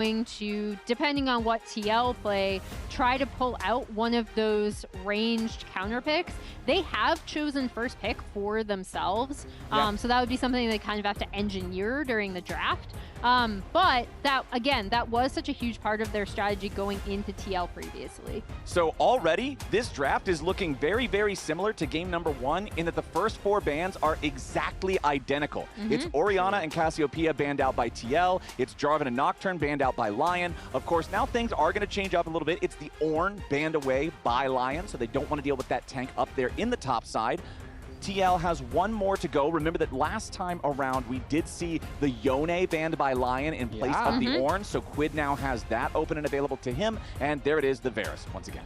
going to, depending on what TL play, try to pull out one of those ranged counter picks. They have chosen first pick for themselves, so that would be something they kind of have to engineer during the draft. But that, again, that was such a huge part of their strategy going into TL previously. So already, this draft is looking very, very similar to game number 1 in that the first 4 bans are exactly identical. It's Orianna and Cassiopeia banned out by TL. It's Jarvan and Nocturne banned out by LYON. Of course, now things are going to change up a little bit. It's the Ornn banned away by LYON, so they don't want to deal with that tank up there in the top side. TL has one more to go. Remember that last time around, we did see the Yone banned by LYON in place of the Ornn, so QUID now has that open and available to him, and there it is, the Varus once again.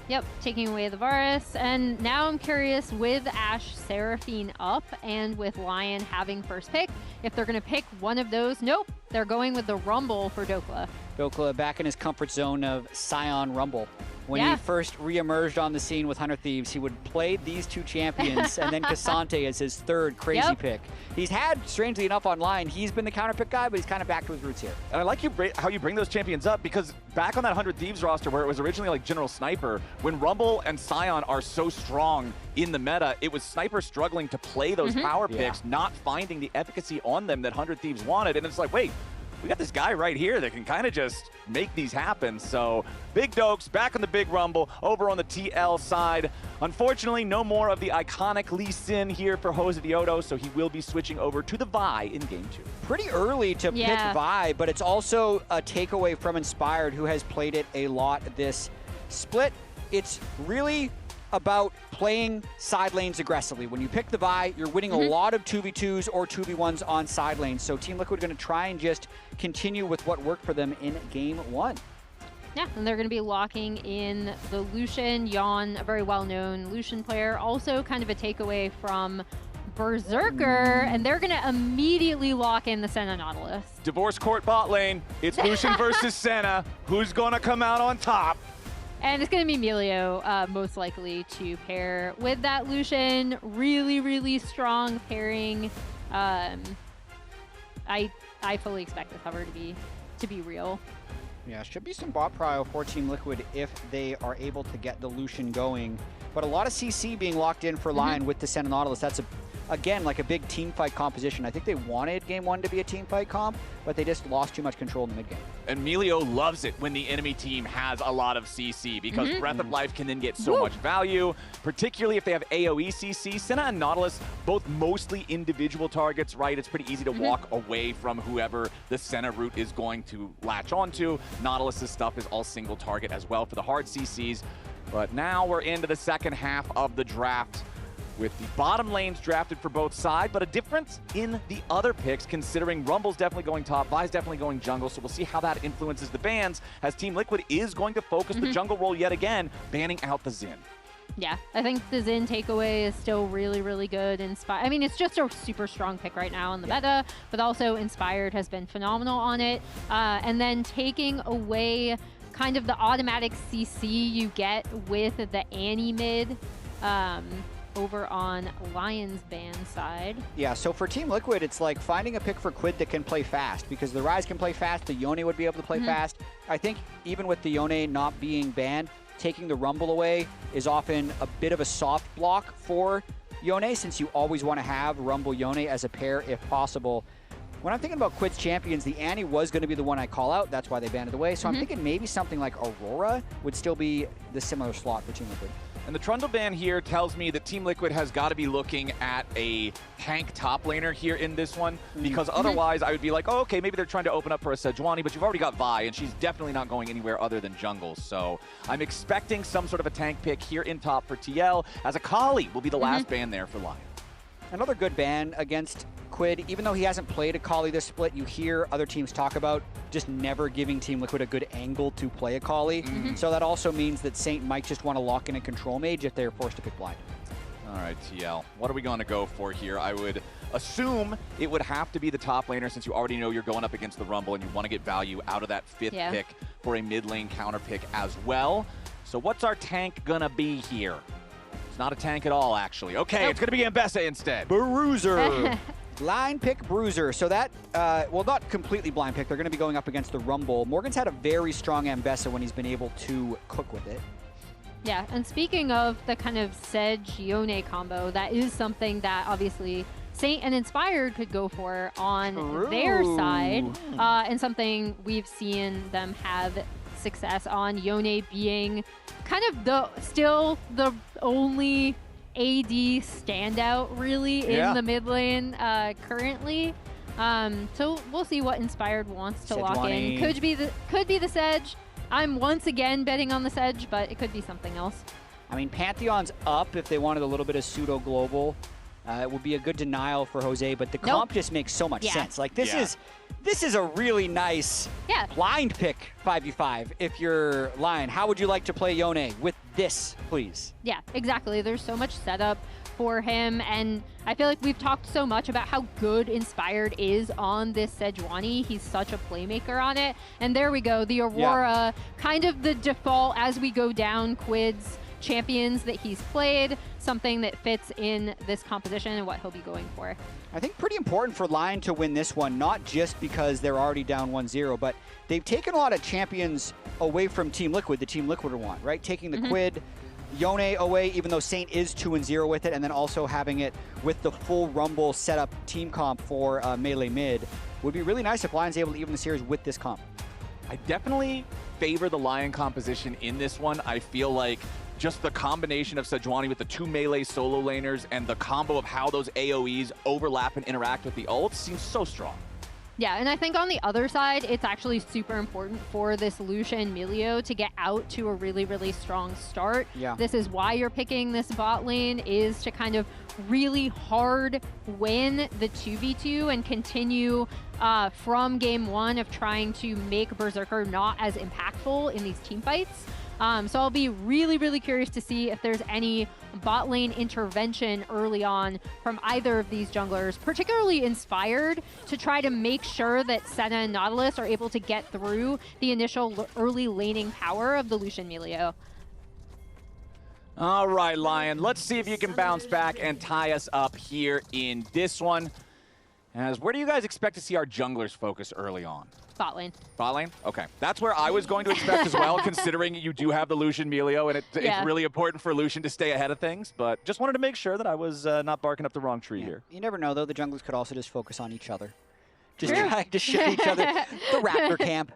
Yep, taking away the Varus, and now I'm curious, with Ashe Seraphine up and with LYON having first pick, if they're going to pick one of those. Nope, they're going with the Rumble for Dhokla. Dhokla back in his comfort zone of Scion Rumble. When he first re-emerged on the scene with Hunter Thieves, he would play these 2 champions and then Cassante as his 3rd crazy pick. He's had, strangely enough, online, he's been the counter pick guy, but he's kind of back to his roots here. And I like how you bring those champions up, because back on that 100 Thieves roster where it was originally like General Sniper, when Rumble and Scion are so strong in the meta, it was Sniper struggling to play those power picks, not finding the efficacy on them that 100 Thieves wanted, and it's like, wait, we got this guy right here that can kind of just make these happen. So Big Dokes back on the Big Rumble over on the TL side. Unfortunately, no more of the iconic Lee Sin here for Josedeodo, so he will be switching over to the Vi in game 2. Pretty early to pick Vi, but it's also a takeaway from Inspired, who has played it a lot this split. It's really about playing side lanes aggressively. When you pick the Vi, you're winning a lot of 2v2s or 2v1s on side lanes. So Team Liquid are going to try and just continue with what worked for them in game 1. Yeah, and they're going to be locking in the Lucian. Yeon, a very well-known Lucian player. Also kind of a takeaway from Berserker, and they're going to immediately lock in the Senna Nautilus. Divorce court bot lane. It's Lucian versus Senna. Who's going to come out on top? And it's going to be Milio, most likely, to pair with that Lucian. Really, really strong pairing. I fully expect the cover to be real. Yeah, should be some bot prio for Team Liquid if they are able to get the Lucian going. But a lot of CC being locked in for LYON with the Senna Nautilus. That's, again, like a big team fight composition. I think they wanted game 1 to be a team fight comp, but they just lost too much control in the mid game. And Milio loves it when the enemy team has a lot of CC, because Breath of Life can then get so much value, particularly if they have AoE CC. Senna and Nautilus, both mostly individual targets, right? It's pretty easy to walk away from whoever the Senna route is going to latch onto. Nautilus' stuff is all single target as well for the hard CCs. But now we're into the second half of the draft, with the bottom lanes drafted for both sides, but a difference in the other picks, considering Rumble's definitely going top, Vi's definitely going jungle, so we'll see how that influences the bans, as Team Liquid is going to focus the jungle role yet again, banning out the Xin. Yeah, I think the Xin takeaway is still really, really good. I mean, it's just a super strong pick right now in the meta, but also Inspired has been phenomenal on it. And then taking away kind of the automatic CC you get with the Annie mid, over on LYON's ban side. Yeah, so for Team Liquid, it's like finding a pick for QUID that can play fast, because the Ryze can play fast, the Yone would be able to play fast. I think even with the Yone not being banned, taking the Rumble away is often a bit of a soft block for Yone, since you always want to have Rumble Yone as a pair if possible. When I'm thinking about QUID's champions, the Annie was going to be the one I call out. That's why they banned it away. So I'm thinking maybe something like Aurora would still be the similar slot for Team Liquid. And the Trundle ban here tells me that Team Liquid has got to be looking at a tank top laner here in this one, because otherwise I would be like, oh, okay, maybe they're trying to open up for a Sejuani, but you've already got Vi, and she's definitely not going anywhere other than jungle. So I'm expecting some sort of a tank pick here in top for TL, as Akali will be the last ban there for LYON. Another good ban against QUID. Even though he hasn't played Akali this split, you hear other teams talk about just never giving Team Liquid a good angle to play Akali. So that also means that Saint might just want to lock in a control mage if they're forced to pick blind. All right, TL, what are we going to go for here? I would assume it would have to be the top laner, since you already know you're going up against the Rumble and you want to get value out of that 5th pick for a mid lane counter pick as well. So what's our tank going to be here? It's not a tank at all, actually. Okay, it's going to be Ambessa instead. Bruiser. Line pick Bruiser. So that, well, not completely blind pick. They're going to be going up against the Rumble. Morgan's had a very strong Ambessa when he's been able to cook with it. Yeah, and speaking of the kind of Yone combo, that is something that obviously Saint and Inspired could go for on their side, and something we've seen them have success on. Yone being kind of still the only AD standout really in the mid lane currently. So we'll see what Inspired wants to lock in. Could be the Sej. I'm once again betting on the Sej, but it could be something else. I mean, Pantheon's up if they wanted a little bit of pseudo global. It would be a good denial for Jose, but the comp just makes so much sense. Like this is a really nice blind pick 5v5 if you're Lion. How would you like to play Yone with this, please? Yeah, exactly. There's so much setup for him, and I feel like we've talked so much about how good Inspired is on this Sejuani. He's such a playmaker on it. And there we go, the Aurora, kind of the default as we go down QUID's champions that he's played, something that fits in this composition and what he'll be going for. I think pretty important for Lion to win this one, not just because they're already down 1-0, but they've taken a lot of champions away from Team Liquid, the Team Liquid want, right? Taking the QUID, Yone away, even though Saint is 2-0 with it, and then also having it with the full Rumble setup team comp for melee mid. Would be really nice if Lion's able to even the series with this comp. I definitely favor the Lion composition in this one. I feel like just the combination of Sejuani with the 2 melee solo laners and the combo of how those AoEs overlap and interact with the ults seems so strong. Yeah, and I think on the other side, it's actually super important for this Lucian Milio to get out to a really, really strong start. Yeah. This is why you're picking this bot lane, is to kind of really hard win the 2v2 and continue from game 1 of trying to make Berserker not as impactful in these team fights. So I'll be really, really curious to see if there's any bot lane intervention early on from either of these junglers, particularly Inspired, to try to make sure that Senna and Nautilus are able to get through the initial early laning power of the Lucian Milio. All right, Lion, let's see if you can bounce back and tie us up here in this one. As where do you guys expect to see our junglers focus early on? Bot lane. Bot lane? Okay. That's where I was going to expect as well, considering you do have the Lucian Milio, and it's really important for Lucian to stay ahead of things. But just wanted to make sure that I was not barking up the wrong tree here. You never know, though. The junglers could also just focus on each other. Just trying to show each other the Raptor camp,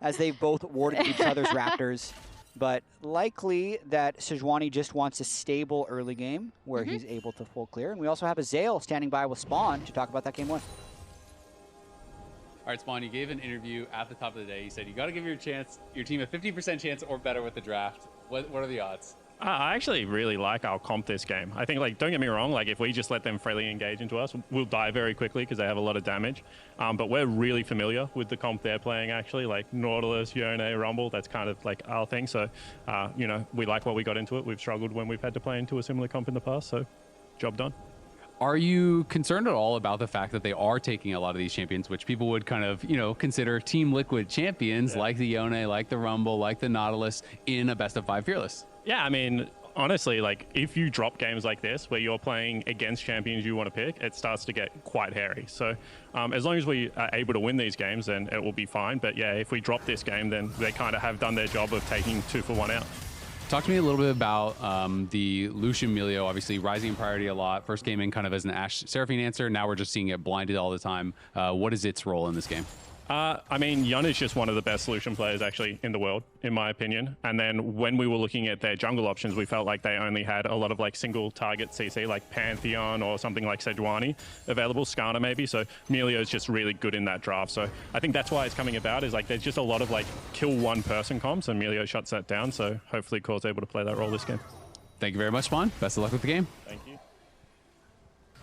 as they've both warded each other's Raptors. But likely that Sejuani just wants a stable early game where he's able to full clear. And we also have a Zale standing by with Spawn to talk about that game 1. All right, Spawn, you gave an interview at the top of the day. You said you got to give your team a 50% chance or better with the draft. What are the odds? I actually really like our comp this game. I think, like, don't get me wrong, like, if we just let them freely engage into us, we'll die very quickly because they have a lot of damage. But we're really familiar with the comp they're playing, actually, like Nautilus, Yone, Rumble. That's kind of like our thing. So, you know, we like what we got into it. We've struggled when we've had to play into a similar comp in the past. So, job done. Are you concerned at all about the fact that they are taking a lot of these champions, which people would kind of, you know, consider Team Liquid champions, like the Yone, like the Rumble, like the Nautilus, in a best-of-5 Fearless? Yeah, I mean, honestly, like, if you drop games like this where you're playing against champions you want to pick, it starts to get quite hairy. So as long as we are able to win these games, then it will be fine. But yeah, if we drop this game, then they kind of have done their job of taking 2 for 1 out. Talk to me a little bit about the Lucian Milio, obviously rising in priority a lot. First came in kind of as an Ashe Seraphine answer. Now we're just seeing it blinded all the time. What is its role in this game? I mean, Yeon is just one of the best Lucian players actually in the world, in my opinion. And then when we were looking at their jungle options, we felt like they only had a lot of like single target CC, like Pantheon or something like Sejuani available, Skana maybe. So Milio is just really good in that draft. So I think that's why it's coming about, is like there's just a lot of like kill one person comps, and Milio shuts that down. So hopefully Core's able to play that role this game. Thank you very much, Spawn. Best of luck with the game. Thank you.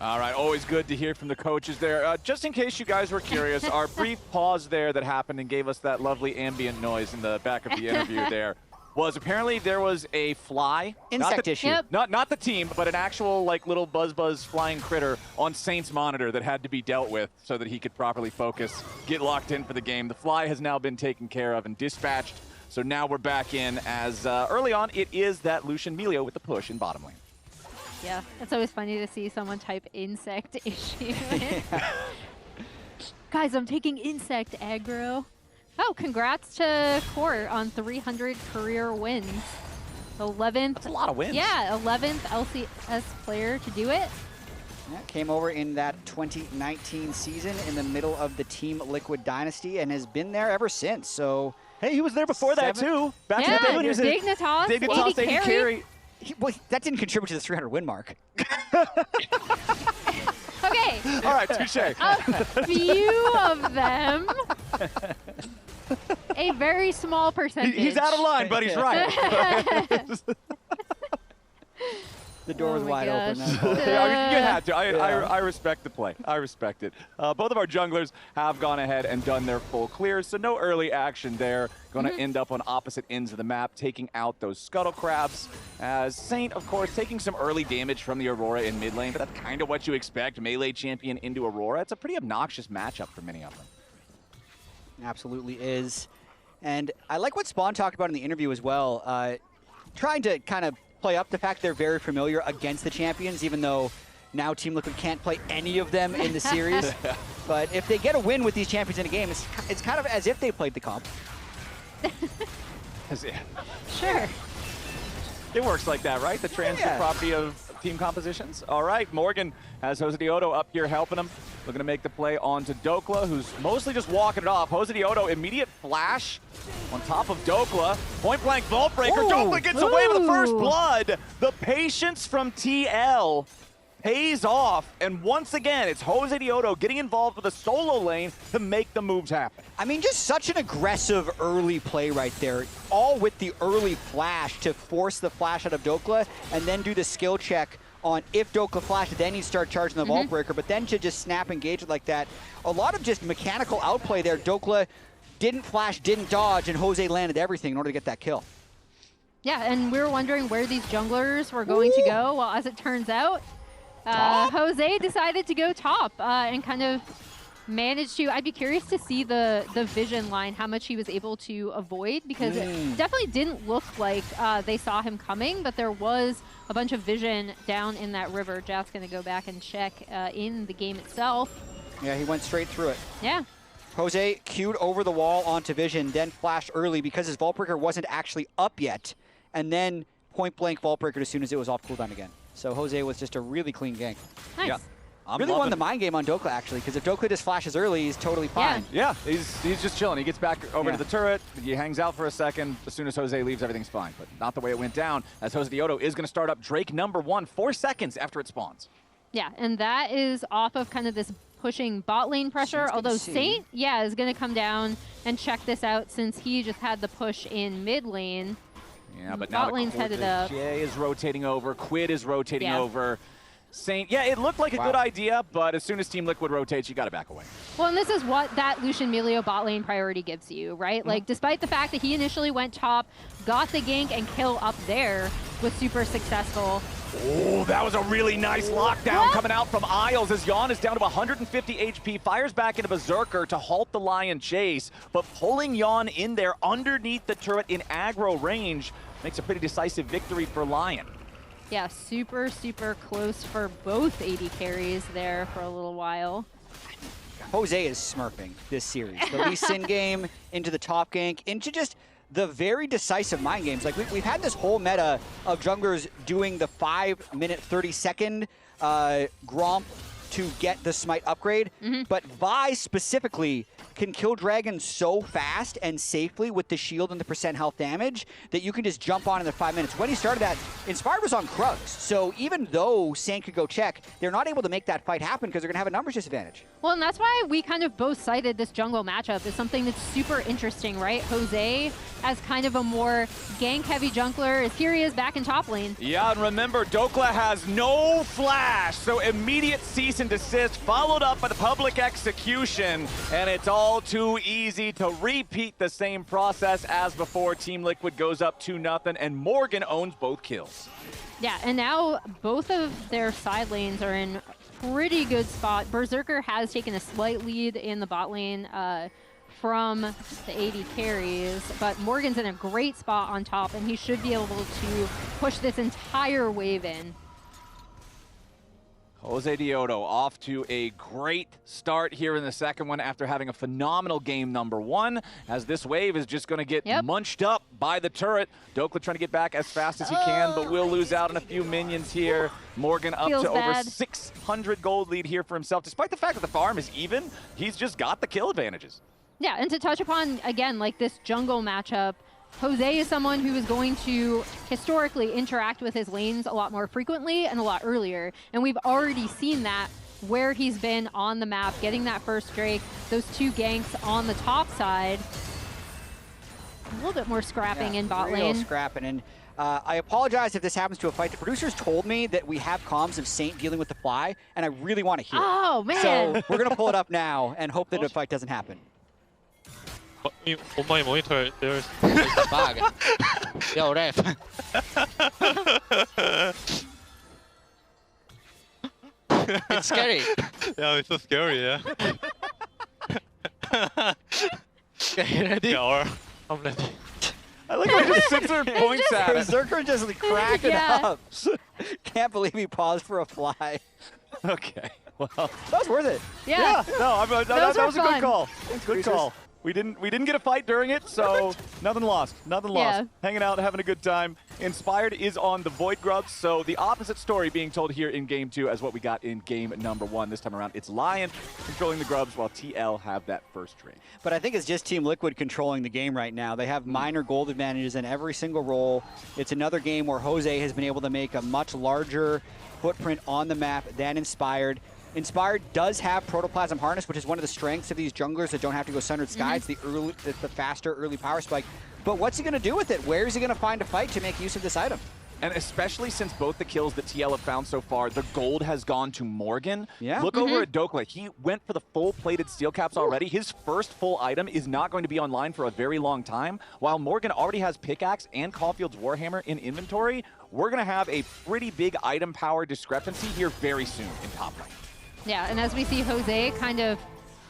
All right, always good to hear from the coaches there. Just in case you guys were curious, our brief pause there that happened and gave us that lovely ambient noise in the back of the interview there was apparently there was a fly. Insect issue. Not the team, but an actual like little buzz flying critter on Saint's monitor that had to be dealt with so that he could properly focus, get locked in for the game. The fly has now been taken care of and dispatched, so now we're back in as early on it is that Lucian Milio with the push in bottom lane. Yeah, it's always funny to see someone type insect issue. Guys, I'm taking insect aggro. Oh, congrats to Core on 300 career wins. 11th. That's a lot of wins. Yeah, 11th LCS player to do it. Yeah, came over in that 2019 season in the middle of the Team Liquid dynasty and has been there ever since. So hey, he was there before that too. Back in the day when he was Dignitas, AD carry. well, that didn't contribute to the 300 win mark. Okay. All right, touche. A few of them. A very small percentage. He's out of line, but he's right. The door was wide open. Yeah, you had to. I respect the play. I respect it. Both of our junglers have gone ahead and done their full clears, so no early action there. Going to end up on opposite ends of the map, taking out those scuttle crabs. As Saint, of course, taking some early damage from the Aurora in mid lane, but that's kind of what you expect. Melee champion into Aurora. It's a pretty obnoxious matchup for many of them. Absolutely is. And I like what Spawn talked about in the interview as well, trying to kind of play up the fact they're very familiar against the champions, even though now Team Liquid can't play any of them in the series. But if they get a win with these champions in a game, it's kind of as if they played the comp. Sure. It works like that, right? The transfer property of team compositions. All right, Morgan has Josedeodo up here helping him. Looking to make the play onto Dhokla, who's mostly just walking it off. Josedeodo, immediate flash on top of Dhokla. Point blank vault breaker. Ooh. Dhokla gets away with the first blood. The patience from TL pays off. And once again, it's Josedeodo getting involved with a solo lane to make the moves happen. I mean, just such an aggressive early play right there. All with the early flash to force the flash out of Dhokla and then do the skill check on if Dhokla flashed, then he'd start charging the vault breaker, but then to just snap engage it like that. A lot of just mechanical outplay there. Dhokla didn't flash, didn't dodge, and Jose landed everything in order to get that kill. Yeah, and we were wondering where these junglers were going to go. Well, as it turns out, Jose decided to go top and kind of managed to. I'd be curious to see the vision line, how much he was able to avoid, because it definitely didn't look like they saw him coming, but there was a bunch of vision down in that river. Jatt's going to go back and check in the game itself. Yeah, he went straight through it. Yeah. Jose queued over the wall onto vision, then flashed early because his vault breaker wasn't actually up yet, and then point blank vault breaker as soon as it was off cooldown again. So Jose was just a really clean gank. Nice. Yeah. Really won the mind game on Dhokla, actually, because if Dhokla just flashes early, he's totally fine. Yeah, he's just chilling. He gets back over to the turret. He hangs out for a second. As soon as Jose leaves, everything's fine. But not the way it went down, as Josedeodo is going to start up Drake #1 4 seconds after it spawns. Yeah, and that is off of kind of this pushing bot lane pressure, although Saint, is going to come down and check this out since he just had the push in mid lane. Yeah, but now bot lane's headed up. Jay is rotating over. QUID is rotating over. Saint, it looked like a good idea, but as soon as Team Liquid rotates, you got to back away. Well, and this is what that Lucian Milio bot lane priority gives you, right? Like, despite the fact that he initially went top, got the gank and kill up there, was super successful. Oh, that was a really nice lockdown coming out from Isles as Yeon is down to 150 HP, fires back into Berserker to halt the Lion chase, but pulling Yeon in there underneath the turret in aggro range makes a pretty decisive victory for Lion. Yeah, super, super close for both AD carries there for a little while. Jose is smurfing this series. The Lee Sin game, into the top gank, into just the very decisive mind games. Like, we've had this whole meta of junglers doing the 5-minute, 30-second Gromp to get the Smite upgrade, but Vi specifically can kill dragons so fast and safely with the shield and the % health damage that you can just jump on in the 5 minutes. When he started that, Inspired was on Krugs, so even though Saint could go check, they're not able to make that fight happen because they're going to have a numbers disadvantage. Well, and that's why we kind of both cited this jungle matchup as something that's super interesting, right? Jose, as kind of a more gank-heavy jungler, is here he is back in top lane. Yeah, and remember, Dhokla has no flash, so immediate cease and desist, followed up by the public execution, and it's all too easy to repeat the same process as before. Team Liquid goes up 2-0, and Morgan owns both kills. Yeah, and now both of their side lanes are in pretty good spot. Berserker has taken a slight lead in the bot lane from the AD carries, but Morgan's in a great spot on top, and he should be able to push this entire wave in. Josedeodo off to a great start here in the second one after having a phenomenal game number one, as this wave is just going to get munched up by the turret. Dhokla trying to get back as fast as he can, but will lose out on a few minions here. Morgan up to over 600 gold lead here for himself. Despite the fact that the farm is even, he's just got the kill advantages. Yeah, and to touch upon, again, like this jungle matchup, Jose is someone who is going to historically interact with his lanes a lot more frequently and a lot earlier. And we've already seen that where he's been on the map, getting that first Drake, those 2 ganks on the top side. A little bit more scrapping in bot lane. Real scrapping. And I apologize if this happens to a fight. The producers told me that we have comms of Saint dealing with the fly, and I really want to hear it. Oh, man. So we're going to pull it up now and hope that the fight doesn't happen. On my monitor, there's a bug. Yo, ref. It's scary. Yeah, it's so scary, yeah. Okay, ready? Yeah, I'm ready. I like how he just sits there and points at it. Berserker just like cracking up. Can't believe he paused for a fly. Okay, well. That was worth it. Yeah. No, that was a good call. Good call. Producers. We didn't get a fight during it, so nothing lost. Nothing lost. Hanging out, having a good time. Inspired is on the Void Grubs, so the opposite story being told here in game 2 as what we got in game number 1. This time around, it's LYON controlling the Grubs while TL have that first trade. But I think it's just Team Liquid controlling the game right now. They have minor gold advantages in every single role. It's another game where Jose has been able to make a much larger footprint on the map than Inspired. Inspired does have Protoplasm Harness, which is one of the strengths of these junglers that don't have to go Sundered Sky. It's the faster early power spike. But what's he going to do with it? Where is he going to find a fight to make use of this item? And especially since both the kills that TL have found so far, the gold has gone to Morgan. Yeah. Look over at Dhokla. He went for the full plated steel caps already. His first full item is not going to be online for a very long time. While Morgan already has Pickaxe and Caulfield's Warhammer in inventory, we're going to have a pretty big item power discrepancy here very soon in top lane. Yeah, and as we see Jose kind of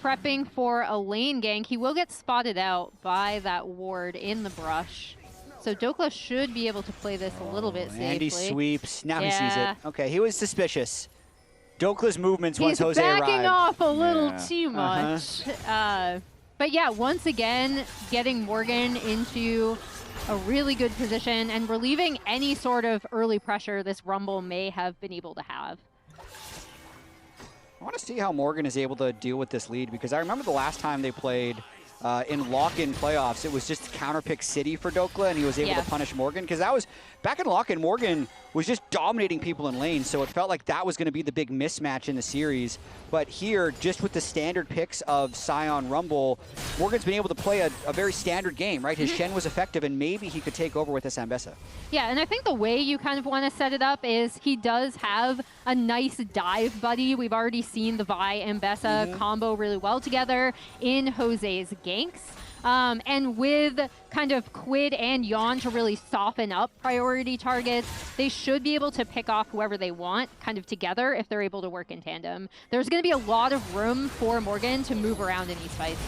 prepping for a lane gank, he will get spotted out by that ward in the brush. So Dhokla should be able to play this a little bit safely. And he sweeps. Now he sees it. Okay, he was suspicious. Dhokla's movements once Jose He's arrived. backing off a little too much. But yeah, once again, getting Morgan into a really good position and relieving any sort of early pressure this Rumble may have been able to have. I want to see how Morgan is able to deal with this lead, because I remember the last time they played in lock-in playoffs, it was just counter-pick City for Dhokla, and he was able to punish Morgan. Because that was, back in lock-in, Morgan was just dominating people in lane, so it felt like that was going to be the big mismatch in the series. But here, just with the standard picks of Sion Rumble, Morgan's been able to play a very standard game, right? His Shen was effective, and maybe he could take over with this Ambessa. Yeah, and I think the way you kind of want to set it up is he does have a nice dive buddy. We've already seen the Vi Ambessa combo really well together in Jose's ganks. And with kind of QUID and Yeon to really soften up priority targets, they should be able to pick off whoever they want kind of together if they're able to work in tandem. There's going to be a lot of room for Morgan to move around in these fights.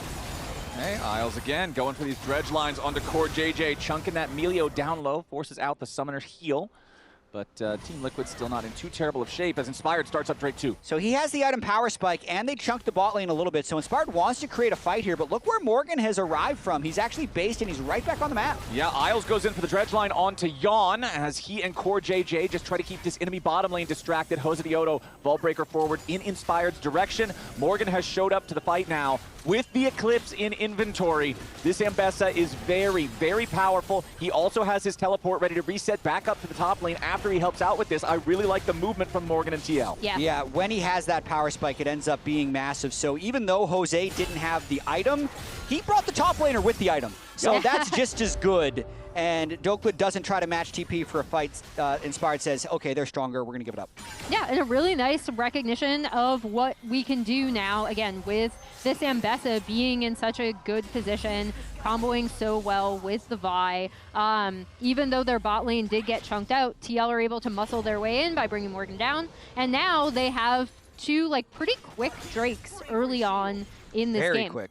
Hey, Isles again, going for these dredge lines onto CoreJJ, chunking that Milio down low, forces out the summoner's heal. But Team Liquid still not in too terrible of shape as Inspired starts up Drake 2. So he has the item power spike, and they chunked the bot lane a little bit. So Inspired wants to create a fight here, but look where Morgan has arrived from. He's actually based, and he's right back on the map. Yeah, Isles goes in for the dredge line onto Yeon as he and CoreJJ just try to keep this enemy bottom lane distracted. Josedeodo, Vault Breaker forward in Inspired's direction. Morgan has showed up to the fight now with the Eclipse in inventory. This Ambessa is very, very powerful. He also has his teleport ready to reset back up to the top lane after he helps out with this. I really like the movement from Morgan and TL. Yeah, when he has that power spike, it ends up being massive. So even though Jose didn't have the item, he brought the top laner with the item. So that's just as good. And Dhokla doesn't try to match TP for a fight. Inspired says, okay, they're stronger, we're going to give it up. Yeah, and a really nice recognition of what we can do now, again, with this Ambessa being in such a good position, comboing so well with the Vi. Even though their bot lane did get chunked out, TL are able to muscle their way in by bringing Morgan down. And now they have two, like, pretty quick Drakes early on in this game. Very quick.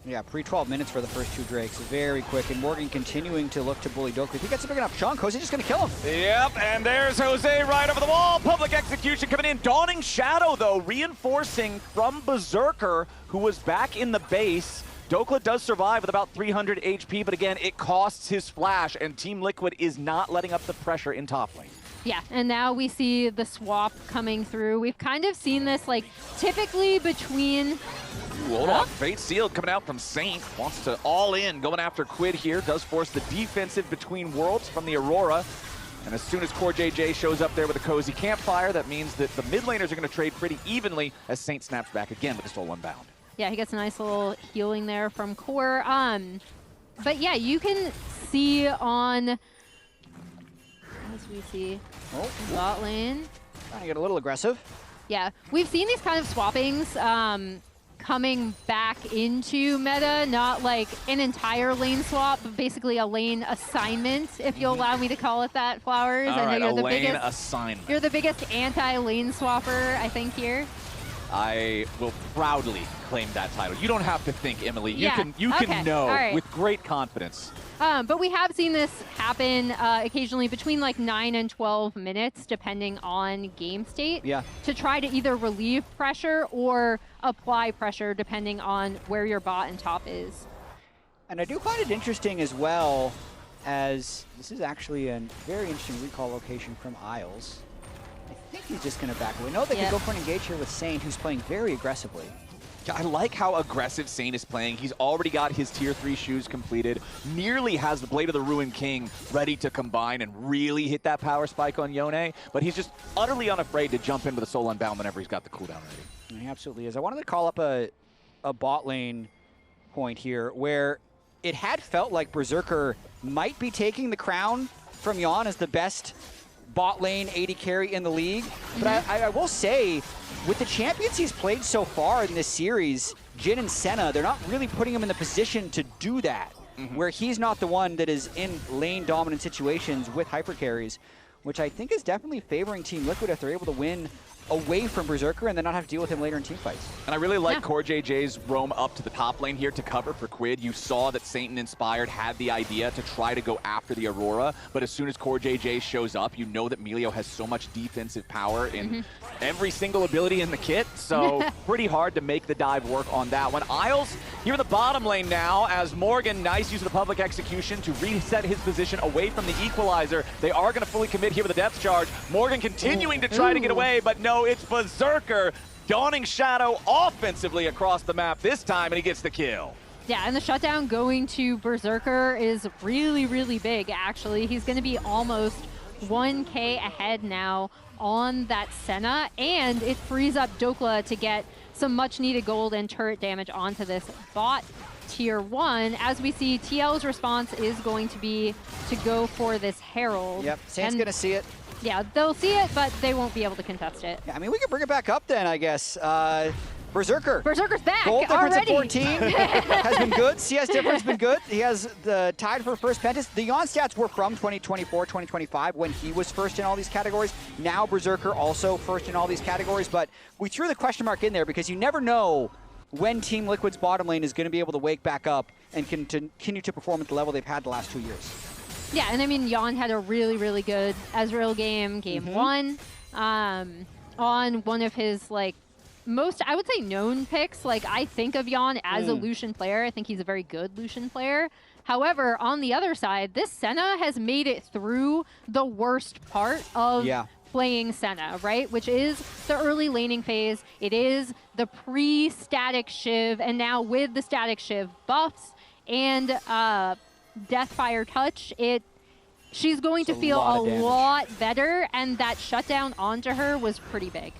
Yeah, pre-12 minutes for the first two Drakes. Very quick. And Morgan continuing to look to bully Dhokla. If he gets a big enough chunk, Jose just going to kill him. Yep, and there's Jose right over the wall. Public execution coming in. Dawning Shadow, though, reinforcing from Berserker, who was back in the base. Dhokla does survive with about 300 HP, but again, it costs his flash, and Team Liquid is not letting up the pressure in top lane. Yeah, and now we see the swap coming through. We've kind of seen this, like, typically between... Ooh, hold on. Fate Sealed coming out from Saint. Wants to all in, going after QUID here. Does force the defensive between worlds from the Aurora. And as soon as CoreJJ shows up there with a cozy campfire, that means that the mid laners are going to trade pretty evenly as Saint snaps back again with the Soul Unbound. Yeah, he gets a nice little healing there from Core. But yeah, you can see on... As we see bot lane. Trying to get a little aggressive. Yeah, we've seen these kind of swappings coming back into meta, not like an entire lane swap, but basically a lane assignment, if you'll allow me to call it that, Flowers. All I know right, you're a the lane biggest assignment. You're the biggest anti-lane swapper, I think, here. I will proudly claim that title. You don't have to think, Emily. You Yeah, can know right. with great confidence. But we have seen this happen occasionally between like 9 and 12 minutes, depending on game state, to try to either relieve pressure or apply pressure, depending on where your bot and top is. And I do find it interesting as well, as this is actually a very interesting recall location from Isles. I think he's just going to back away. No, they could go for an engage here with Saint, who's playing very aggressively. I like how aggressive Saint is playing. He's already got his tier 3 shoes completed, nearly has the Blade of the Ruined King ready to combine and really hit that power spike on Yone, but he's just utterly unafraid to jump in with a Soul Unbound whenever he's got the cooldown ready. He absolutely is. I wanted to call up a bot lane point here where it had felt like Berserker might be taking the crown from Yeon as the best bot lane AD carry in the league. But I will say, with the champions he's played so far in this series, Jhin and Senna, they're not really putting him in the position to do that, where he's not the one that is in lane dominant situations with hyper carries, which I think is definitely favoring Team Liquid if they're able to win away from Berserker and then not have to deal with him later in team fights. And I really like CoreJJ's roam up to the top lane here to cover for QUID. You saw that Saint and Inspired had the idea to try to go after the Aurora, but as soon as CoreJJ shows up, you know that Milio has so much defensive power in every single ability in the kit, so pretty hard to make the dive work on that one. Isles here in the bottom lane now as Morgan, nice use of the public execution to reset his position away from the equalizer. They are going to fully commit here with a depth charge. Morgan continuing to try to get away, but no, it's Berserker. Dawning Shadow offensively across the map this time, and he gets the kill. Yeah, and the shutdown going to Berserker is really, really big, actually. He's going to be almost 1K ahead now on that Senna, and it frees up Dhokla to get some much-needed gold and turret damage onto this bot tier 1. As we see, TL's response is going to be to go for this Herald. Yep, Saint's going to see it. Yeah, they'll see it, but they won't be able to contest it. Yeah, I mean, we can bring it back up then, I guess. Berserker. Berserker's back Gold difference already. at 14 has been good. CS difference has been good. He has the tied for first Pentas. The Yeon stats were from 2024, 2025 when he was first in all these categories. Now Berserker also first in all these categories, but we threw the question mark in there because you never know when Team Liquid's bottom lane is going to be able to wake back up and continue to perform at the level they've had the last 2 years. Yeah, and I mean, Yeon had a really, really good Ezreal game 1, on one of his, like, most, I would say, known picks. Like, I think of Yeon as a Lucian player. I think he's a very good Lucian player. However, on the other side, this Senna has made it through the worst part of playing Senna, right? Which is the early laning phase. It is the pre-static Shiv, and now with the static Shiv buffs and Deathfire Touch, she's going to feel a lot better, and that shutdown onto her was pretty big.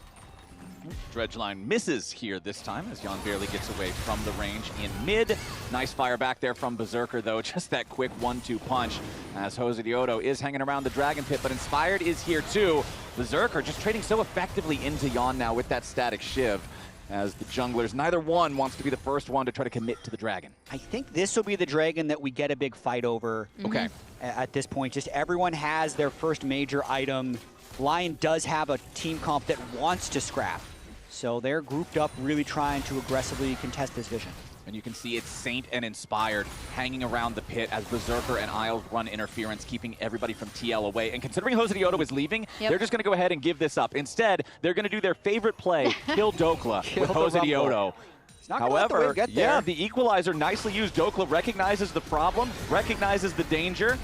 Dredgeline misses here this time as Yeon barely gets away from the range in mid. Nice fire back there from Berserker, though. Just that quick 1-2 punch as Josedeodo is hanging around the Dragon Pit, but Inspired is here too. Berserker just trading so effectively into Yeon now with that static Shiv, as the junglers, neither one wants to be the first one to try to commit to the dragon. I think this will be the dragon that we get a big fight over. Okay. At this point, just everyone has their first major item. LYON does have a team comp that wants to scrap. So they're grouped up, really trying to aggressively contest this vision. And you can see it's Saint and Inspired hanging around the pit as Berserker and Isles run interference, keeping everybody from TL away. And considering Josedeodo is leaving, they're just going to go ahead and give this up. Instead, they're going to do their favorite play, kill Dhokla with Josedeodo. However, yeah, the equalizer nicely used. Dhokla recognizes the problem, recognizes the danger,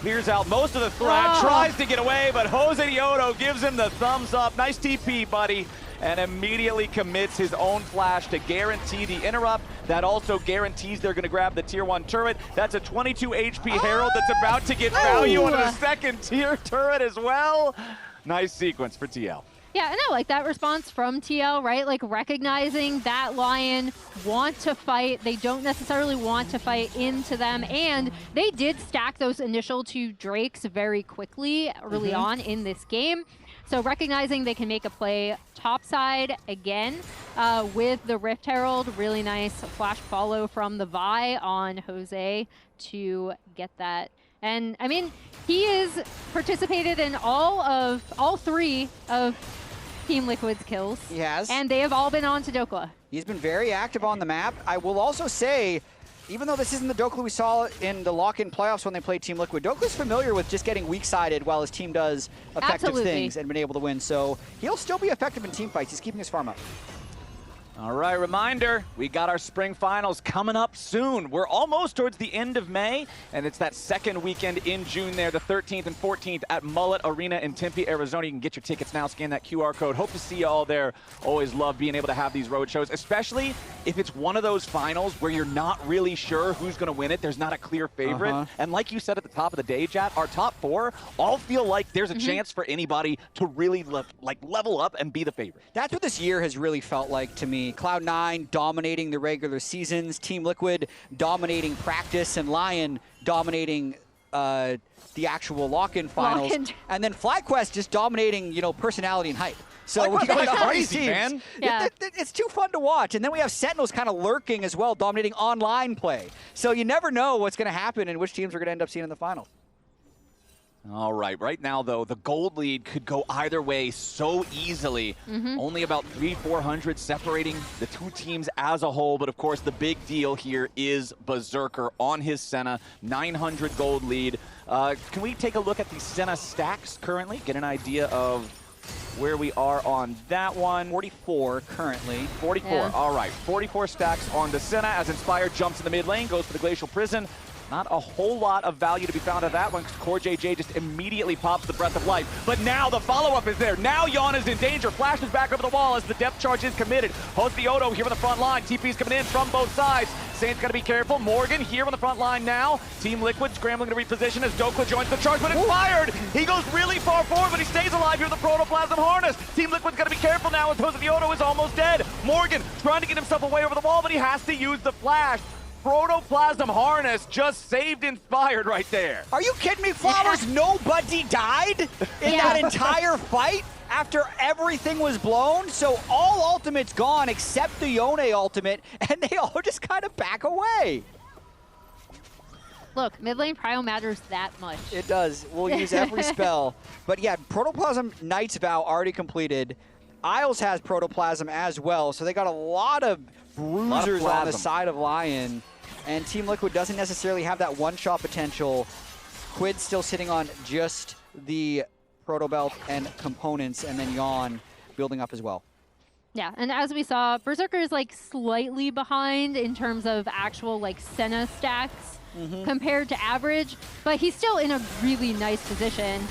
clears out most of the threat, tries to get away, but Josedeodo gives him the thumbs up. Nice TP, buddy. And immediately commits his own flash to guarantee the interrupt. That also guarantees they're going to grab the tier 1 turret. That's a 22 HP Herald that's about to get value on a second tier turret as well. Nice sequence for TL. Yeah, and I like that response from TL, right? Like recognizing that Lion want to fight. They don't necessarily want to fight into them. And they did stack those initial 2 Drakes very quickly early on in this game. So recognizing they can make a play topside again with the Rift Herald. Really nice flash follow from the Vi on Jose to get that. And I mean, he has participated in all 3 of Team Liquid's kills. He has. And they have all been on to Dhokla. He's been very active on the map. I will also say, even though this isn't the Dhokla we saw in the lock-in playoffs when they played Team Liquid, Dhokla is familiar with just getting weak-sided while his team does effective things and been able to win. So he'll still be effective in team fights. He's keeping his farm up. All right, reminder, we got our spring finals coming up soon. We're almost towards the end of May, and it's that second weekend in June there, the 13th and 14th at Mullet Arena in Tempe, Arizona. You can get your tickets now, scan that QR code. Hope to see you all there. Always love being able to have these road shows, especially if it's one of those finals where you're not really sure who's going to win it. There's not a clear favorite. And like you said at the top of the day, Jatt, our top 4 all feel like there's a chance for anybody to really level up and be the favorite. That's what this year has really felt like to me. Cloud9 dominating the regular seasons, Team Liquid dominating practice, and LYON dominating the actual lock-in finals. And then FlyQuest just dominating, you know, personality and hype. So we got all these teams. Man. Yeah. It's too fun to watch. And then we have Sentinels kind of lurking as well, dominating online play. So you never know what's going to happen and which teams we're going to end up seeing in the finals. All right, right now, though, the gold lead could go either way so easily. Only about 300-400 separating the 2 teams as a whole. But, of course, the big deal here is Berserker on his Senna, 900 gold lead. Can we take a look at the Senna stacks currently, get an idea of where we are on that one? 44 currently. 44, all right. 44 stacks on the Senna as Inspired jumps in the mid lane, goes for the Glacial Prison. Not a whole lot of value to be found at that one because CoreJJ just immediately pops the Breath of Life. But now the follow-up is there. Now Yeon is in danger. Flashes back over the wall as the depth charge is committed. Josedeodo here on the front line. TP's coming in from both sides. Saint's got to be careful. Morgan here on the front line now. Team Liquid scrambling to reposition as Dhokla joins the charge, but Inspired! He goes really far forward, but he stays alive here with the Protoplasm Harness. Team Liquid's got to be careful now as Josedeodo is almost dead. Morgan trying to get himself away over the wall, but he has to use the flash. Protoplasm Harness just saved Inspired right there. Are you kidding me, Flowers? Nobody died in that entire fight after everything was blown? So all ultimates gone except the Yone ultimate, and they all just kind of back away. Look, mid lane prio matters that much. It does. We'll use every spell. But yeah, Protoplasm Knight's Vow already completed. Isles has Protoplasm as well, so they got a lot of bruisers on the side of LYON. And Team Liquid doesn't necessarily have that one-shot potential. QUID still sitting on just the Proto Belt and components, and then Yeon building up as well. Yeah, and as we saw, Berserker is like slightly behind in terms of actual like Senna stacks compared to average, but he's still in a really nice position.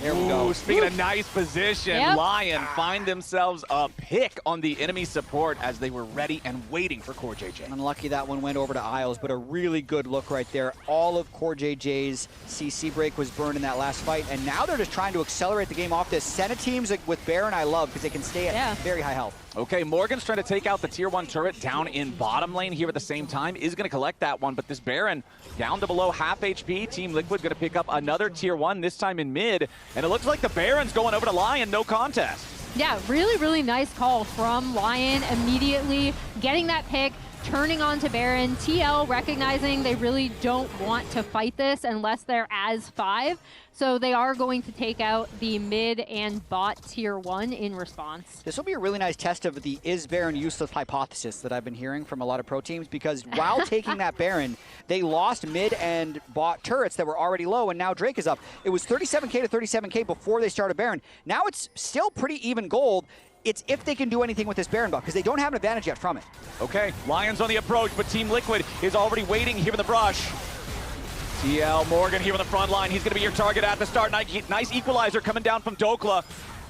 There we go. Speaking of nice position, LYON find themselves a pick on the enemy support as they were ready and waiting for CoreJJ. Unlucky that one went over to Isles, but a really good look right there. All of CoreJJ's CC break was burned in that last fight, and now they're just trying to accelerate the game off this. Senna teams with Baron I love because they can stay at very high health. Okay, Morgan's trying to take out the tier 1 turret down in bottom lane here at the same time. Is going to collect that one, but this Baron down to below half HP. Team Liquid going to pick up another tier 1, this time in mid. And it looks like the Baron's going over to LYON, no contest. Yeah, really, really nice call from LYON immediately getting that pick. turning on to Baron. TL recognizing they really don't want to fight this unless they're as 5. So they are going to take out the mid and bot tier 1 in response. This will be a really nice test of the is Baron useless hypothesis that I've been hearing from a lot of pro teams, because while taking that Baron, they lost mid and bot turrets that were already low, and now Drake is up. It was 37k to 37k before they started Baron. Now it's still pretty even gold. It's if they can do anything with this Baron buff, because they don't have an advantage yet from it. Okay, Lions on the approach, but Team Liquid is already waiting here in the brush. TL Morgan here on the front line. He's going to be your target at the start. Nice equalizer coming down from Dhokla.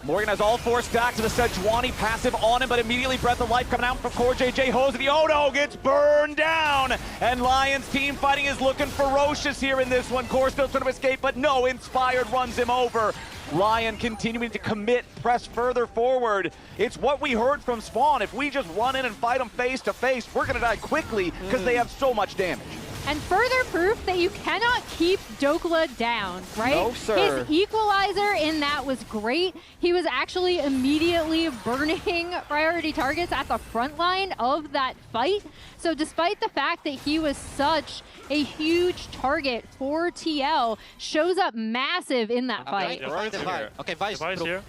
Morgan has all 4 stacks to the Sejuani passive on him, but immediately Breath of Life coming out from CoreJJ. Josedeodo gets burned down, and Lions team fighting is looking ferocious here in this one. Core still trying to escape, but no, Inspired runs him over. Lion continuing to commit, press further forward. It's what we heard from Spawn. If we just run in and fight them face to face, we're going to die quickly because they have so much damage. And further proof that you cannot keep Dhokla down, right? No, sir. His equalizer in that was great. He was actually immediately burning priority targets at the front line of that fight. So despite the fact that he was such a huge target for TL, shows up massive in that fight. Okay, Vice. Device here.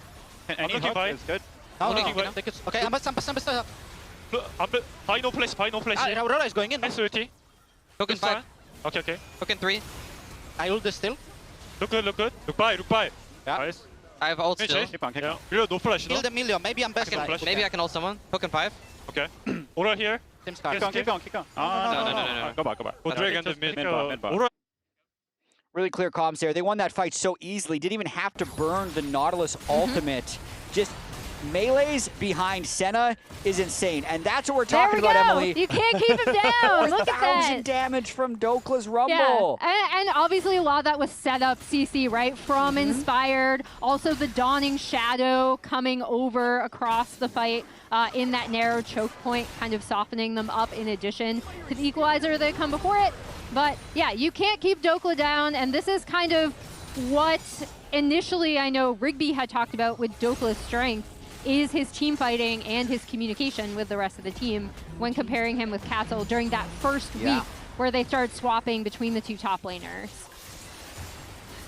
Any looking hook by. is good. No, I'm no, looking no, by. okay, Ambessa. High no place, high no place here. Aurora is going in. Nice 30. Hook in 5. Okay, okay. Hook in 3. I ult this still. Look good, look good. Look by. Yeah. Nice. I have ult still. Keep on, keep Yeah. on. Reload, no flash, no? Kill the Milio. Maybe Ambessa. flash. Maybe I can ult someone. Hook in 5. Okay. Aurora here. Team start. Keep going, keep going, keep going. No. Go back, go back. Go drag under mid. Mid bot, mid bot. Aurora. Really clear comms there. They won that fight so easily. Didn't even have to burn the Nautilus ultimate. Just melees behind Senna is insane. And that's what we're talking about, Emily. You can't keep him down. Look at 1,000 that. damage from Dhokla's Rumble. Yeah, and obviously a lot of that was set up CC, right? From Inspired. Also the Dawning Shadow coming over across the fight in that narrow choke point, kind of softening them up in addition to the equalizer that come before it. But yeah, you can't keep Dhokla down, and this is kind of what initially I know Rigby had talked about with Dhokla's strength, is his team fighting and his communication with the rest of the team when comparing him with Castle during that first week where they started swapping between the 2 top laners.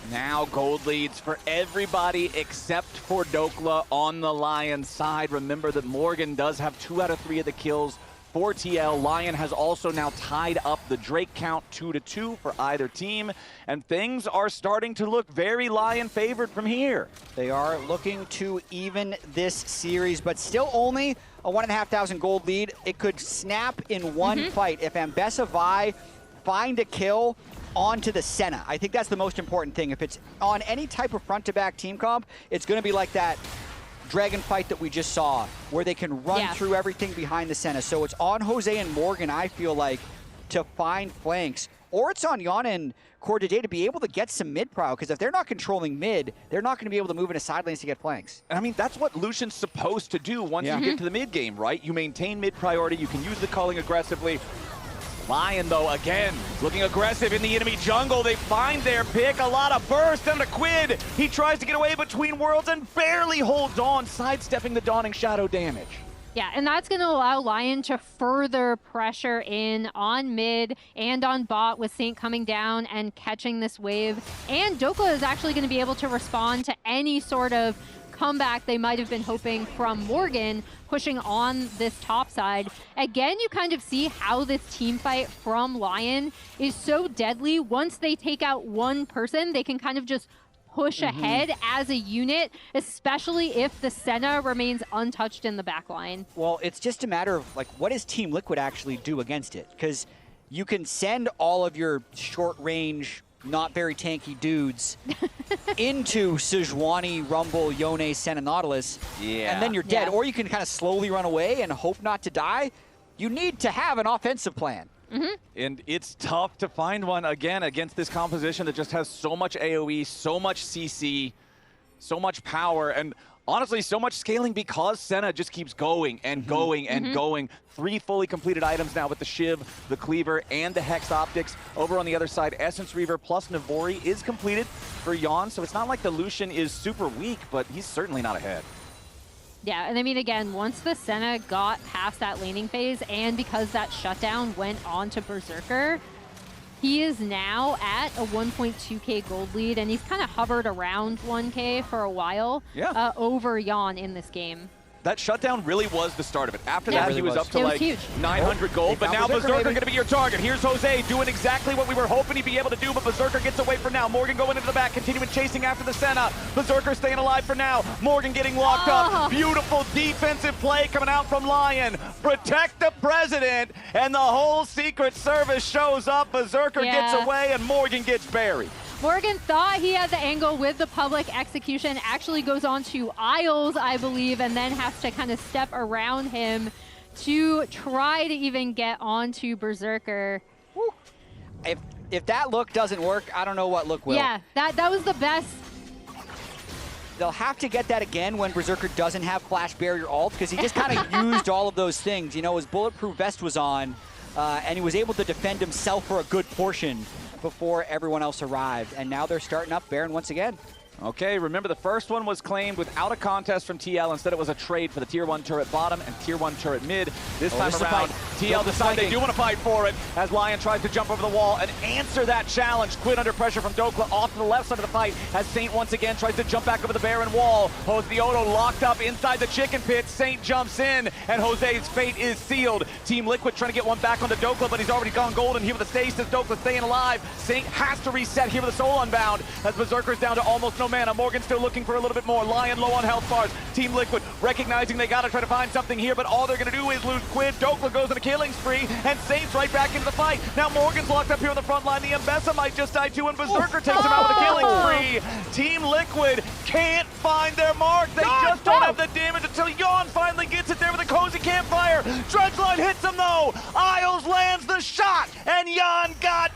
Now gold leads for everybody except for Dhokla on the Lion side. Remember that Morgan does have 2 out of 3 of the kills for TL. Lion has also now tied up the Drake count 2-2 for either team, and things are starting to look very Lion favored from here. They are looking to even this series, but still only a 1,500 gold lead. It could snap in one fight if Ambessa Vi find a kill onto the Senna. I think that's the most important thing. If it's on any type of front-to-back team comp, it's going to be like that Dragon fight that we just saw, where they can run through everything behind the Senna. So it's on Jose and Morgan, I feel like, to find flanks. Or it's on Yone and CoreJJ to be able to get some mid prio, because if they're not controlling mid, they're not going to be able to move into side lanes to get flanks. I mean, that's what Lucian's supposed to do once you get to the mid game, right? You maintain mid priority, you can use the culling aggressively. Lion, though, again, looking aggressive in the enemy jungle. They find their pick. A lot of burst down to QUID. He tries to get away between worlds and barely holds on, sidestepping the Dawning Shadow damage. Yeah, and that's going to allow Lion to further pressure in on mid and on bot with Saint coming down and catching this wave. And Dhokla is actually going to be able to respond to any sort of comeback they might have been hoping from Morgan pushing on this top side. Again, you kind of see how this team fight from Lion is so deadly. Once they take out one person, they can kind of just push ahead as a unit, especially if the Senna remains untouched in the backline. Well, it's just a matter of, like, what does Team Liquid actually do against it? Because you can send all of your short-range, not very tanky dudes into Sejuani, Rumble, Yone, Senna, Nautilus, and then you're dead. Or you can kind of slowly run away and hope not to die. You need to have an offensive plan. And it's tough to find one, again, against this composition that just has so much AoE, so much CC, so much power, and honestly, so much scaling because Senna just keeps going and going and going. 3 fully completed items now with the Shiv, the Cleaver, and the Hex Optics. Over on the other side, Essence Reaver plus Navori is completed for Yeon, so it's not like the Lucian is super weak, but he's certainly not ahead. Yeah, and I mean, again, once the Senna got past that laning phase, and because that shutdown went on to Berserker, he is now at a 1.2k gold lead, and he's kind of hovered around 1k for a while over Yeon in this game. That shutdown really was the start of it. After that, really he was was. up to It was like huge. 900 gold, but now Berserker going to be your target. Here's Jose doing exactly what we were hoping he'd be able to do, but Berserker gets away for now. Morgan going into the back, continuing chasing after the Senna. Berserker staying alive for now. Morgan getting locked up. Beautiful defensive play coming out from LYON. Protect the president, and the whole Secret Service shows up. Berserker gets away, and Morgan gets buried. Morgan thought he had the angle with the public execution, actually goes on to Isles, I believe, and then has to kind of step around him to try to even get onto Berserker. Woo. If that look doesn't work, I don't know what look will. Yeah, that was the best. They'll have to get that again when Berserker doesn't have Flash Barrier ult, because he just kind of used all of those things. You know, his bulletproof vest was on, and he was able to defend himself for a good portion before everyone else arrived, and now they're starting up Baron once again. Okay, remember the first one was claimed without a contest from TL. Instead, it was a trade for the Tier 1 turret bottom and Tier 1 turret mid. This time around, TL decide they do want to fight for it as LYON tries to jump over the wall and answer that challenge. QUID under pressure from Dhokla off to the left side of the fight as Saint once again tries to jump back over the Baron wall. Josedeodo locked up inside the chicken pit. Saint jumps in, and Jose's fate is sealed. Team Liquid trying to get one back onto Dhokla, but he's already gone golden here with the stasis. Dhokla staying alive. Saint has to reset here with the Soul Unbound as Berserker's down to almost no mana. Morgan still looking for a little bit more. LYON low on health bars. Team Liquid recognizing they got to try to find something here, but all they're going to do is lose QUID. Dhokla goes on a killing spree, and Saint's right back into the fight. Now Morgan's locked up here on the front line. The Ambessa might just die too, and Berserker takes him out with a killing spree. Team Liquid can't find their mark. They just don't have the damage until Yeon finally gets it there with a cozy campfire. Dredgeline hits him though. Isles lands the shot, and Yeon got.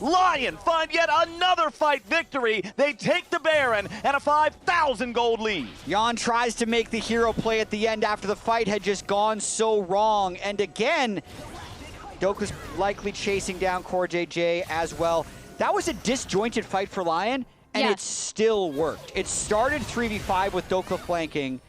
LYON find yet another fight victory. They take the Baron and a 5,000 gold lead. Yeon tries to make the hero play at the end after the fight had just gone so wrong. And again, Dhokla's likely chasing down CoreJJ as well. That was a disjointed fight for LYON, and it still worked. It started 3v5 with Dhokla flanking.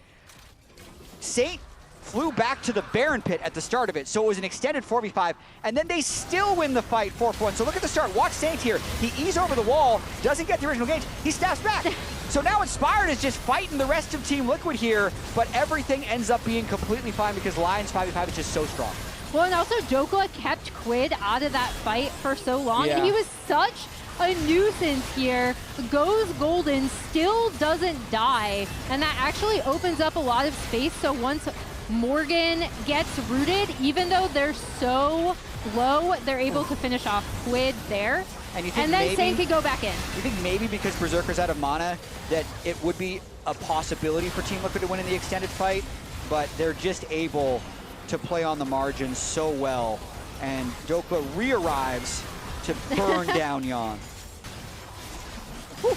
Saint flew back to the Baron pit at the start of it, so it was an extended 4v5, and then they still win the fight 4-1. So look at the start. Watch Saint here. He eases over the wall, doesn't get the original gauge. He snaps back. So now Inspired is just fighting the rest of Team Liquid here, but everything ends up being completely fine because LYON's 5v5 is just so strong. Well, and also Dhokla kept QUID out of that fight for so long, and he was such a nuisance here. Goes golden, still doesn't die, and that actually opens up a lot of space. So once Morgan gets rooted, even though they're so low, they're able to finish off QUID there. And, you think then Saint can go back in. You think maybe because Berserker's out of mana that it would be a possibility for Team Liquid to win in the extended fight, but they're just able to play on the margins so well. And Dhokla re-arrives to burn down Yeon.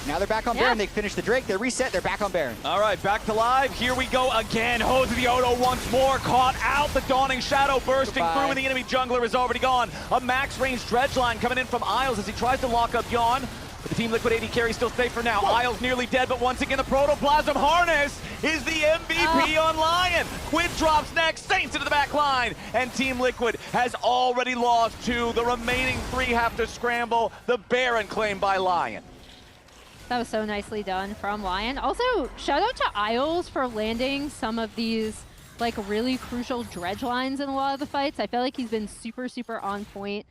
Now they're back on Baron. They finish the Drake. They reset. They're back on Baron. All right, back to live. Here we go again. Josedeodo once more caught out. The Dawning Shadow bursting through, and the enemy jungler is already gone. A max range Dredgeline coming in from Isles as he tries to lock up Yeon. But the Team Liquid AD carry still safe for now. Isles nearly dead, but once again the Protoplasm Harness is the MVP on LYON. QUID drops next, Saints into the back line, and Team Liquid has already lost two. The remaining three have to scramble. The Baron claimed by LYON. That was so nicely done from LYON. Also, shout out to Isles for landing some of these like really crucial dredge lines in a lot of the fights. I feel like he's been super, super on point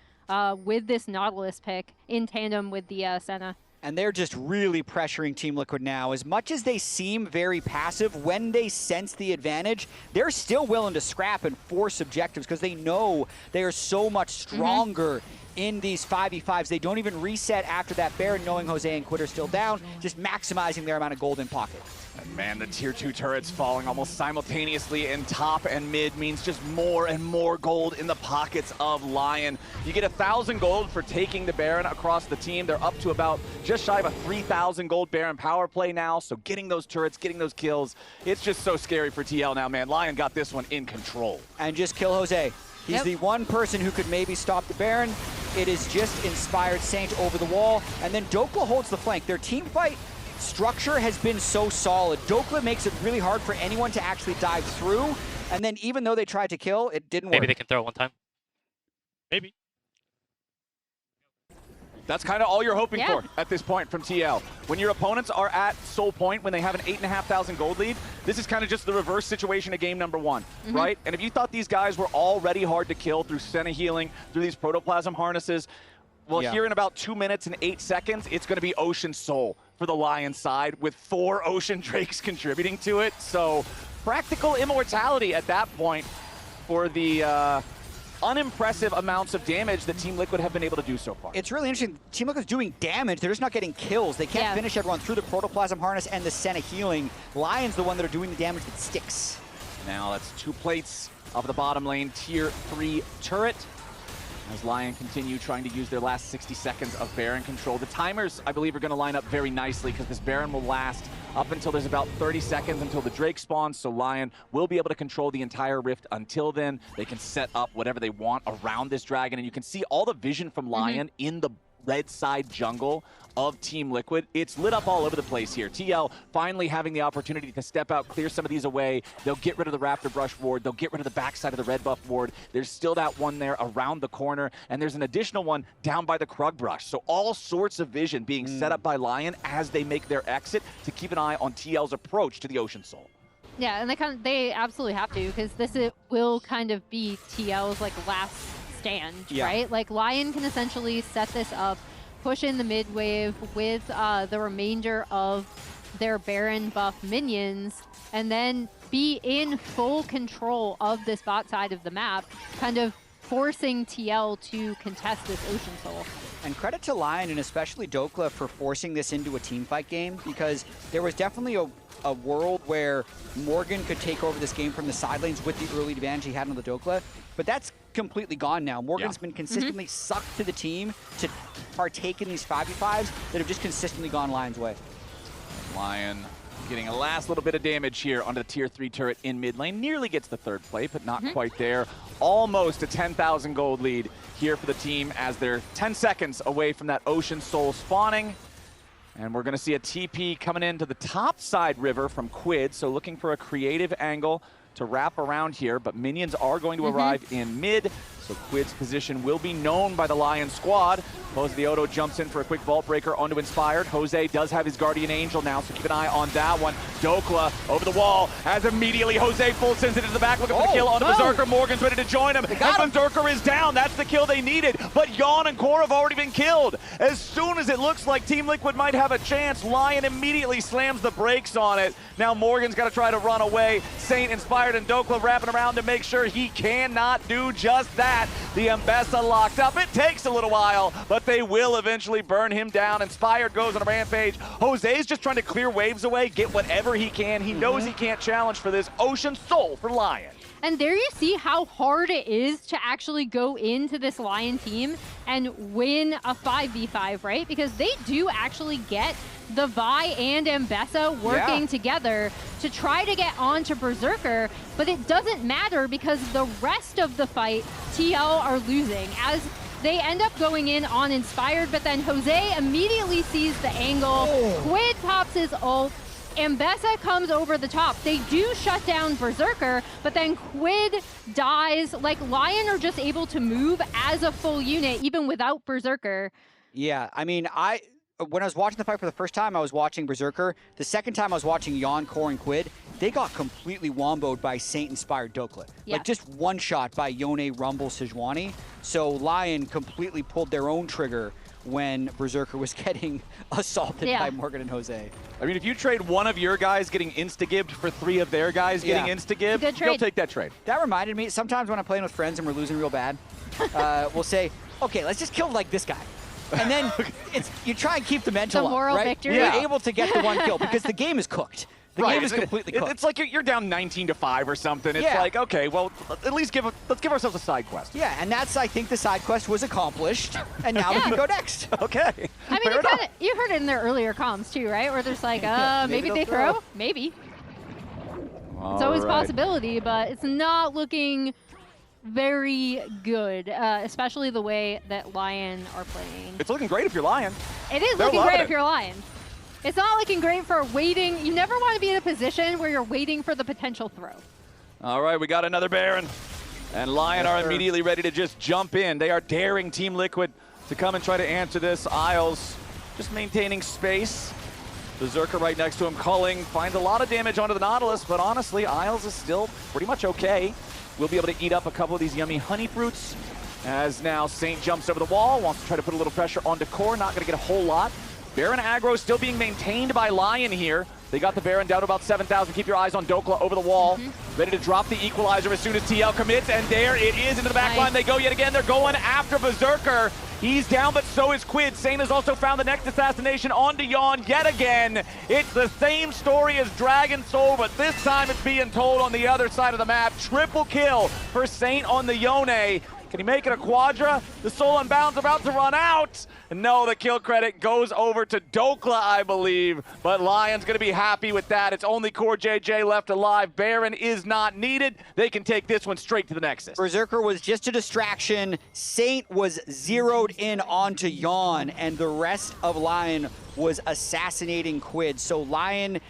with this Nautilus pick in tandem with the Senna. And they're just really pressuring Team Liquid now. As much as they seem very passive, when they sense the advantage, they're still willing to scrap and force objectives because they know they are so much stronger in these 5v5s. They don't even reset after that Baron, knowing Jose and QUID are still down, just maximizing their amount of gold in pocket. And man, the tier 2 turrets falling almost simultaneously in top and mid means just more and more gold in the pockets of LYON. You get 1,000 gold for taking the Baron across the team. They're up to about just shy of a 3,000 gold Baron power play now, so getting those turrets, getting those kills, it's just so scary for TL now, man. LYON got this one in control. And just kill Jose. He's the one person who could maybe stop the Baron. It is just Inspired Saint over the wall, and then Dhokla holds the flank. Their team fight structure has been so solid. Dhokla makes it really hard for anyone to actually dive through. And then even though they tried to kill, it didn't work. Maybe they can throw it one time. Maybe. That's kind of all you're hoping for at this point from TL. When your opponents are at soul point, when they have an 8,500 gold lead, this is kind of just the reverse situation of game number 1, right? And if you thought these guys were already hard to kill through Senna healing, through these protoplasm harnesses, well, here in about 2 minutes and 8 seconds, it's going to be Ocean Soul for the Lion side with 4 Ocean Drakes contributing to it. So practical immortality at that point for the unimpressive amounts of damage that Team Liquid have been able to do so far. It's really interesting. Team Liquid's doing damage. They're just not getting kills. They can't finish everyone through the protoplasm harness and the Senna healing. Lion's the one that are doing the damage that sticks. Now that's 2 plates of the bottom lane tier 3 turret. As Lion continue trying to use their last 60 seconds of Baron control. The timers, I believe, are going to line up very nicely because this Baron will last up until there's about 30 seconds until the Drake spawns, so Lion will be able to control the entire Rift until then. They can set up whatever they want around this dragon, and you can see all the vision from Lion in the red side jungle of Team Liquid. It's lit up all over the place here. TL finally having the opportunity to step out, clear some of these away. They'll get rid of the Raptor Brush ward. They'll get rid of the backside of the red buff ward. There's still that one there around the corner, and there's an additional one down by the Krug Brush. So all sorts of vision being set up by Lion as they make their exit to keep an eye on TL's approach to the Ocean Soul. Yeah, and they absolutely have to, because this will kind of be TL's like last stand, right? Like Lion can essentially set this up, push in the mid wave with the remainder of their Baron buff minions, and then be in full control of this bot side of the map, kind of forcing TL to contest this Ocean Soul. And credit to Lion and especially Dhokla for forcing this into a teamfight game, because there was definitely a world where Morgan could take over this game from the side lanes with the early advantage he had on the Dhokla, but that's completely gone now. Morgan's been consistently sucked to the team to partake in these 5v5s that have just consistently gone Lion's way. Lion getting a last little bit of damage here onto the tier 3 turret in mid lane. Nearly gets the 3rd plate, but not quite there. Almost a 10,000 gold lead here for the team as they're 10 seconds away from that Ocean Soul spawning. And we're going to see a TP coming into the top side river from QUID, so looking for a creative angle to wrap around here, but minions are going to arrive in mid, so QUID's position will be known by the Lion squad. Josedeodo jumps in for a quick vault breaker onto Inspired. Jose does have his Guardian Angel now, so keep an eye on that one. Dhokla over the wall as immediately Jose full sends it into the back, looking for the kill onto Berserker. Morgan's ready to join him. And Berserker is down. That's the kill they needed, but Yeon and Core have already been killed. As soon as it looks like Team Liquid might have a chance, Lion immediately slams the brakes on it. Now Morgan's got to try to run away. Saint, Inspired, and Dhokla wrapping around to make sure he cannot do just that. The Ambessa locked up. It takes a little while, but they will eventually burn him down. Inspired goes on a rampage. Jose's just trying to clear waves away, get whatever he can. He knows he can't challenge for this Ocean Soul for Lion. And there you see how hard it is to actually go into this Lion team and win a 5v5, right? Because they do actually get the Vi and Ambessa working together to try to get onto Berserker, but it doesn't matter because the rest of the fight, TL are losing as they end up going in on Inspired, but then Jose immediately sees the angle. QUID pops his ult. Ambessa comes over the top. They do shut down Berserker, but then QUID dies. Like, Lion are just able to move as a full unit, even without Berserker. Yeah, I mean, when I was watching the fight for the first time, I was watching Berserker. The second time I was watching Yeon, Core, and QUID. They got completely womboed by Saint-inspired Dhokla. Like, just one shot by Yone, Rumble, Sejuani. So Lion completely pulled their own trigger when Berserker was getting assaulted by Morgan and Jose. I mean, if you trade one of your guys getting insta-gibbed for 3 of their guys getting insta-gibbed, you'll take that trade. That reminded me, sometimes when I'm playing with friends and we're losing real bad, we'll say, okay, let's just kill like this guy. And then you try and keep the mental up, right? Victory. You're able to get the one kill because the game is cooked. The game is completely cooked. It's like you're down 19-5 or something. It's like, okay, well, at least let's give ourselves a side quest. Yeah, and that's, I think, the side quest was accomplished, and now we can go next. Okay. I mean, you heard it in their earlier comms too, right? Where there's like, maybe they throw? Maybe. It's always a possibility, but it's not looking very good, especially the way that Lion are playing. It's looking great if you're Lion. It is looking great if you're Lion. It's not looking great for waiting. You never want to be in a position where you're waiting for the potential throw. All right, we got another Baron. And LYON are immediately ready to just jump in. They are daring Team Liquid to come and try to answer this. Isles just maintaining space. Berserker right next to him, culling, finds a lot of damage onto the Nautilus, but honestly, Isles is still pretty much okay. We'll be able to eat up a couple of these yummy honey fruits. As now Saint jumps over the wall, wants to try to put a little pressure onto Core, not gonna get a whole lot. Baron aggro still being maintained by LYON here. They got the Baron down to about 7,000. Keep your eyes on Dhokla over the wall. Ready to drop the equalizer as soon as TL commits, and there it is into the back line. They go yet again. They're going after Berserker. He's down, but so is QUID. Saint has also found the next assassination onto Yeon yet again. It's the same story as Dragon Soul, but this time it's being told on the other side of the map. Triple kill for Saint on the Yone. Can he make it a quadra? The Soul Unbound's about to run out. No, the kill credit goes over to Dhokla, I believe. But LYON's going to be happy with that. It's only CoreJJ left alive. Baron is not needed. They can take this one straight to the Nexus. Berserker was just a distraction. Saint was zeroed in onto Yeon, and the rest of LYON was assassinating QUID. So LYON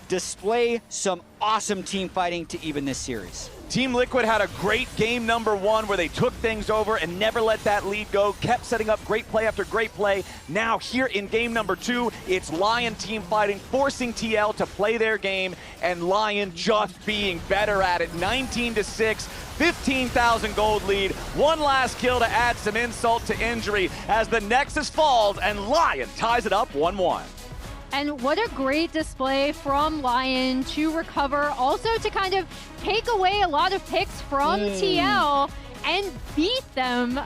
display some awesome team fighting to even this series. Team Liquid had a great game number 1 where they took things over and never let that lead go, kept setting up great play after great play. Now here in game number 2, it's LYON team fighting, forcing TL to play their game, and LYON just being better at it. 19-6, 15,000 gold lead, one last kill to add some insult to injury as the Nexus falls and LYON ties it up 1-1. And what a great display from LYON to recover, also to kind of take away a lot of picks from TL and beat them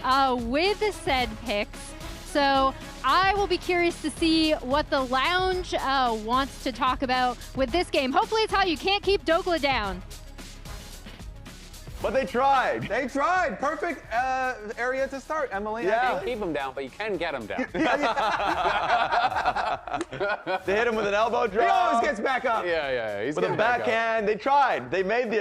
with the said picks. So I will be curious to see what the lounge wants to talk about with this game. Hopefully it's how you can't keep Dhokla down. But they tried. They tried. Perfect area to start, Emily. Yeah. You can't keep him down, but you can get him down. They hit him with an elbow drop. He always gets back up. Yeah. He's with a backhand. They tried. They made the